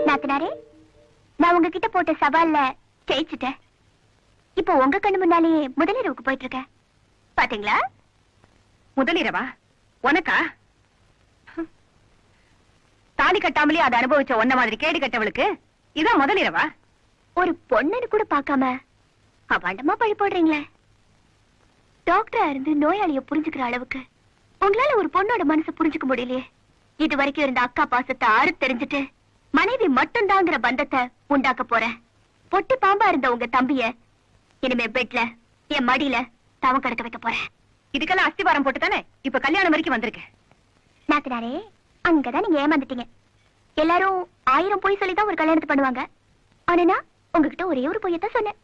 நாத்தனாரே, நான் உங்ககிட்ட போட்ட சவால்ல ஜெயிச்சுட்டேன். இப்போ உங்க கண்ணு முன்னாலேயே முதலிரவுக்கு போயிட்டு இருக்கேன். பாத்தீங்களா? முதலிரவா? உனக்கா? தாலி கட்டாமலே அதை அனுபவிச்ச ஒன்ன மாதிரி கேடு கட்டவளுக்கு இதான் முதலிரவா? ஒரு பொண்ணுன்னு கூட பார்க்காம அவாண்டமா பழி போடுறீங்களே. டாக்டரா இருந்து நோயாளிய புரிஞ்சுக்கிற அளவுக்கு உங்களால ஒரு பொண்ணோட மனசை புரிஞ்சுக்க முடியலையே. இது வரைக்கும் இருந்த அக்கா பாசத்தை ஆறு தெரிஞ்சுட்டு மனைவி மட்டும்தாங்கிற பந்தத்தை உண்டாக்க போறேன். பொட்டி பாம்பா இருந்த உங்க தம்பிய இனிமே பெட்ல என் மடியில தவம் கடக்க வைக்க போறேன். இதுக்கெல்லாம் அஸ்திவாரம் போட்டு தானே இப்ப கல்யாணம் வரைக்கும் வந்திருக்கேன். நாத்தனாரே, அங்கதான் நீங்க ஏமாந்துட்டீங்க. எல்லாரும் 1000 பொய் சொல்லிதான் ஒரு கல்யாணத்தை பண்ணுவாங்க. ஆனா உங்ககிட்ட ஒரே ஒரு பொய்யத்தான் சொன்னேன்.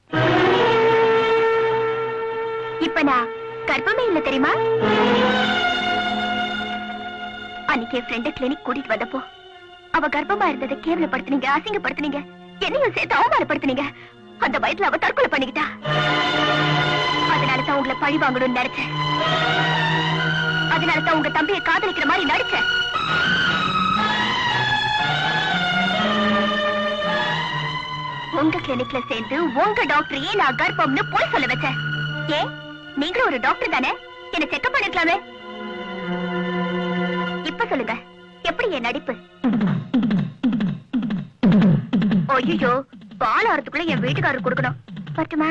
இப்ப நான் கர்ப்பமே இல்ல தெரியுமா? அன்னைக்கு என் ஃப்ரெண்ட் கிளினிக் கூட்டிட்டு வந்தப்போ அவ கர்ப்பமா இருந்ததை கேவலப்படுத்தினீங்க, அசிங்கப்படுத்தினீங்க, என்னையும் சேர்த்து அவமானப்படுத்தினீங்க. அந்த வயசுல அவ தற்கொலை பண்ணிக்கிட்டா. அதனாலதான் உங்களை பழி வாங்கணும்னு நினைச்சேன். அதனாலதான் உங்க தம்பியை காதலிக்கிற மாதிரி நடிச்சேன். உங்க கிளினிக்ல சேர்ந்து உங்க டாக்டரையே நான் கர்ப்பம்னு போய் சொல்ல வச்சேன். ஏன் நீங்களும் ஒரு டாக்டர் தானே? என்ன செக்அப் பண்ணிக்கலாமே. இப்ப சொல்லுங்க, எப்படி என் நடிப்பு? ஐயோ, பால் ஆறதுக்குள்ள என் வீட்டுக்காரர் கொடுக்கணும். பட்டுமா?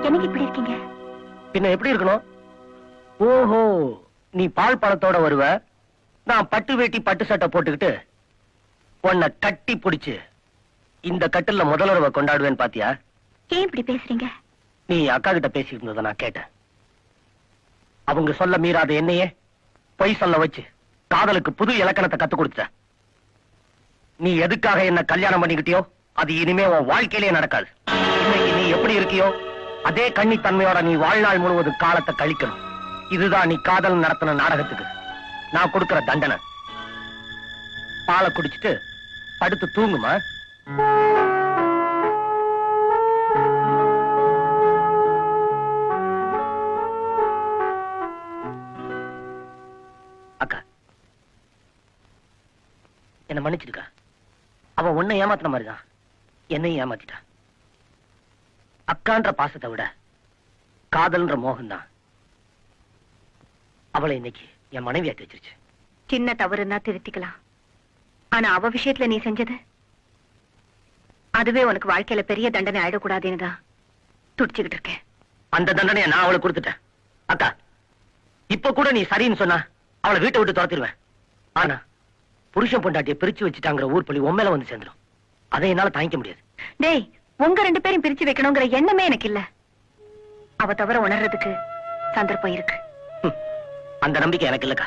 எனக்கு இப்படி இருக்கீங்க? பின்ன எப்படி இருக்கணும்? ஓஹோ, நீ பால் பழத்தோட வருவ, நான் பட்டு வேட்டி பட்டு சட்டை போட்டுக்கிட்டு உன்னை கட்டி பிடிச்சு இந்த கட்டில முதல்வரவை கொண்டாடுவேன் பாத்தியா? ஏன் இப்படி பேசுறீங்க? நீ அக்கா கிட்ட பேசிட்டு இருந்தத நான் கேட்டேன். அவங்க சொல்ல மீறாத என்னையே பொய் சொல்ல வச்சு காதலுக்கு புது இலக்கணத்தை கத்து கொடுத்த. நீ எதுக்காக என்ன கல்யாணம் பண்ணிக்கிட்டியோ அது இனிமே உன் வாழ்க்கையிலே நடக்காது. இன்னைக்கு நீ எப்படி இருக்கியோ அதே கன்னித்தன்மையோட நீ வாழ்நாள் முழுவதும் காலத்தை கழிக்கணும். இதுதான் நீ காதல் நடத்தின நாடகத்துக்கு நான் கொடுக்கிற தண்டனை. பாலை குடிச்சிட்டு படுத்து தூங்குமா. அக்கா, என்ன மன்னிச்சிருக்கா. அவ உன்னை ஏமாத்தின மாதிரிதான் என்னையும் ஏமாத்திட்டா. அக்கான்ற பாசத்தை விட காதல்ன்ற மோகம் தான் அவளை இன்னைக்கு என் மனைவி ஆக்கி வச்சிருச்சு. சின்ன தவறுன்னா திருத்திக்கலாம். ஆனா அவ விஷயத்துல நீ செஞ்சது அதுவே உனக்கு வாழ்க்கையில பெரிய தண்டனை ஆயிடக்கூடாதுன்னு தான் துடிச்சுக்கிட்டு இருக்கேன். அந்த தண்டனையை நான் அவளுக்கு கொடுத்துட்டேன். அக்கா, இப்ப கூட நீ சரின்னு சொன்னா அவளை வீட்டை விட்டு துரத்திடுவேன். ஆனா புருஷன் பொண்டாட்டியை பிரிச்சு வச்சுட்டாங்கிற ஊர் பள்ளி உண்மையில வந்து சேர்ந்துடும். அதை என்னால தாங்கிக்க முடியாது. டேய், உங்க 2 பேரும் பிரிச்சு வைக்கணுங்கிற எண்ணமே எனக்கு இல்ல. அவ தவிர உணர்றதுக்கு சந்தர்ப்பம் இருக்கு. அந்த நம்பிக்கை எனக்கு இல்லக்கா.